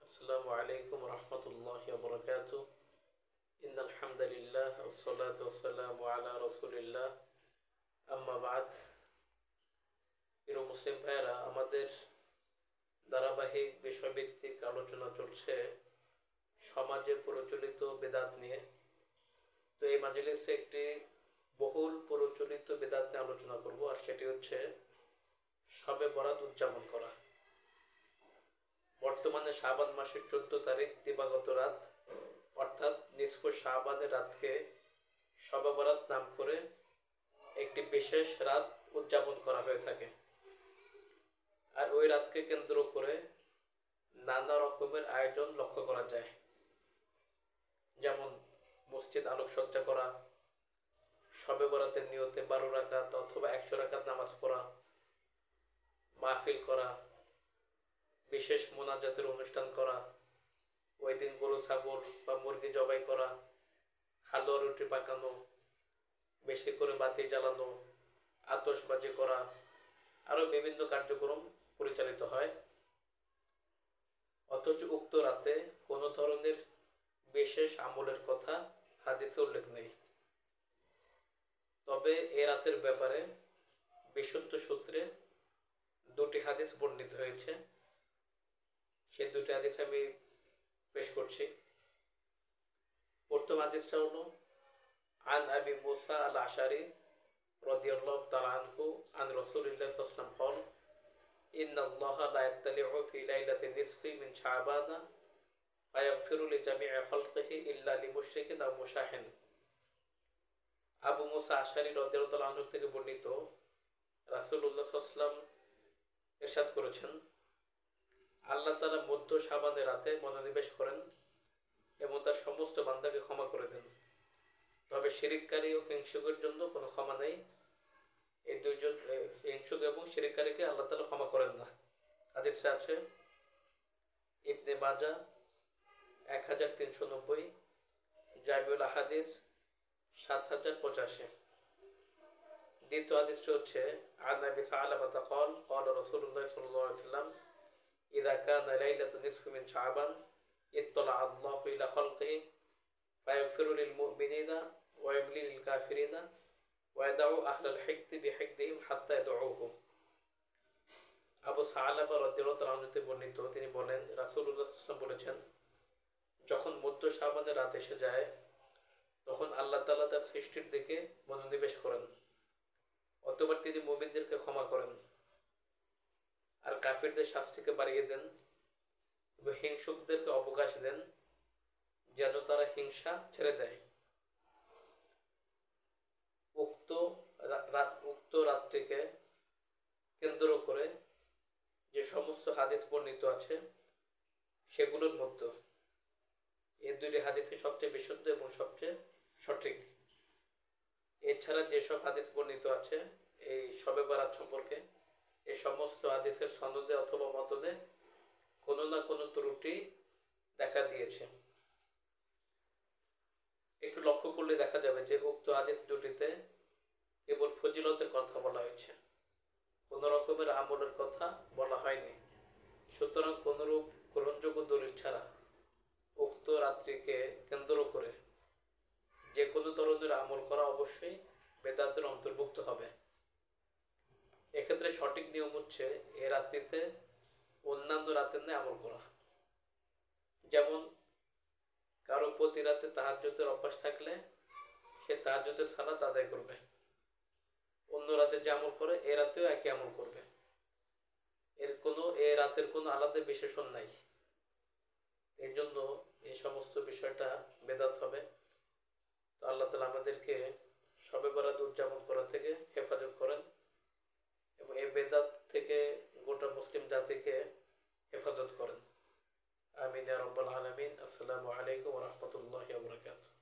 السلام عليكم ورحمة الله وبركاته إن الحمد لله والصلاة والسلام على رسول الله أما بعد প্রিয় মুসলিম ভাইরা আমাদের ধারাবাহিক বিষয়ভিত্তিক আলোচনা চলছে সমাজে প্রচলিত বিদআত নিয়ে। তো এই মাজলিসে একটি বহুল প্রচলিত বিদআত নিয়ে আলোচনা করব, আর সেটি হচ্ছে শবে বরাত উদযাপন করা। বর্তমানে শাবান মাসের 14 তারিখ দিবাগত রাত অর্থাৎ নিসফ শাবানের রাতকে শবে বরাত নাম করে একটি বিশেষ রাত উদযাপন করা হয়ে থাকে। আর ওই রাতকে কেন্দ্র করে নানা রকমের আয়োজন লক্ষ্য করা যায়, যেমন মসজিদ আলোকসজ্জা করা, শবে বরাতের নিয়তে 12 রাকাত অথবা 100 রাকাত নামাজ পড়া, মাহফিল করা, বিশেষ মোনাজাতের অনুষ্ঠান করা, ওই দিন গরু ছাগল বা মুরগি জবাই করা, হালুয়া রুটি পাকানো, বেশি করে বাতি জ্বালানো, আতশবাজি করা, আরো বিভিন্ন কার্যক্রম পরিচালিত হয়। অথচ উক্ত রাতে কোনো ধরনের বিশেষ আমলের কথা হাদিসে উল্লেখ নেই। তবে এ রাতের ব্যাপারে বিশুদ্ধ সূত্রে দুটি হাদিস বর্ণিত হয়েছে। সেই দুটি হাদিস আমি পেশ করছি। প্রথম হাদিসটা হলো আন আবি মুসা আল আশারি রাদিয়াল্লাহু তাআলা আনহু আন রাসূলিল্লাহ সাল্লাল্লাহু আলাইহি ওয়াসাল্লাম قال إن الله لا يطلع في ليلة النصف من شعبان فيغفر لجميع خلقه إلا لمشرك أو مشاحن। আবু মুসা আশারি রাদিয়াল্লাহু তাআলা আনহু থেকে বর্ণিত, রাসূলুল্লাহ সাল্লাল্লাহু আলাইহি ওয়াসাল্লাম ইরশাদ করেছেন, আল্লাহ তাআলা মধ্য শাবানের রাতে মনোনিবেশ করেন এবং তার সমস্ত বান্দাকে ক্ষমা করে দেন, তবে শিরিককারী ও হিংসুকের জন্য কোনো ক্ষমা নেই। এই দুইজন হিংসুক এবং শিরিককারীকে আল্লাহ তাআলা ক্ষমা করেন না। হাদিসে আছে ইবনে মাজাহ 1390, জামিউল আহাদিস 7085। দ্বিতীয় হাদিসটি হচ্ছে আন আবি সালামা قال قال رسول الله صلى الله عليه وسلم إذا كان ليلة نصف من شعبان اطلع الله إلى خلقه فيغفر للمؤمنين ويملي للكافرين ويدعو أهل الحقد بحقدهم حتى يدعوه। আবু সালামা রাদিয়াল্লাহু তাআলা আনহু থেকে বর্ণিত, তিনি বলেন রাসূলুল্লাহ সাল্লাল্লাহু আলাইহি ওয়াসাল্লাম বলেছেন, যখন মধ্য শাবানের রাত এসে যায় তখন আল্লাহ তাআলা তার সৃষ্টির দিকে মনোনিবেশ করেন, অতঃপর তিনি মুমিনদেরকে ক্ষমা করেন আর কাফিরদের শাস্তিকে বাড়িয়ে দেন এবং হিংসুকদেরকে অবকাশ দেন যেন তারা হিংসা ছেড়ে দেয়। উক্ত রাতটিকে কেন্দ্র করে যে সমস্ত হাদিস বর্ণিত আছে সেগুলোর মধ্যে এই দুইটি হাদিসই সবচেয়ে বিশুদ্ধ এবং সবচেয়ে সঠিক। এছাড়া যেসব হাদিস বর্ণিত আছে এই শবে বরাত সম্পর্কে, এই সমস্ত হাদিসের সনদে অথবা মতনে কোনো না কোনো ত্রুটি দেখা দিয়েছে। একটু লক্ষ্য করলে দেখা যাবে যে উক্ত হাদিস দুটিতে কেবল ফজিলতের কথা বলা হয়েছে, কোন রকমের আমলের কথা বলা হয়নি। সুতরাং কোনরূপ গ্রহণযোগ্য দলিল ছাড়া উক্ত রাত্রিকে কেন্দ্র করে যে কোনো ধরনের আমল করা অবশ্যই বেদাতের অন্তর্ভুক্ত হবে। এক্ষেত্রে সঠিক নিয়ম হচ্ছে এ রাত্রিতে অন্যান্য রাতের ন্যায় আমল করা। যেমন কারো প্রতি রাতে তাহাজ্জুদের অভ্যাস থাকলে সে তাহাজ্জুদের সালাত আদায় করবে, অন্য রাতে যে আমল করে এ রাতেও একই আমল করবে। এ রাতের কোনো আলাদা বিশেষণ নাই। এর জন্য এই সমস্ত বিষয়টা বেদাত হবে। তো আল্লাহ তাআলা আমাদেরকে শবে বরাত উদযাপন করা থেকে হেফাজত করেন এবং এই বেদাত থেকে গোটা মুসলিম জাতিকে হেফাজত করেন। আমিন ইয়া রাব্বাল আলামিন। আসসালামু আলাইকুম ওয়া রাহমাতুল্লাহি ওয়া বারাকাতুহু।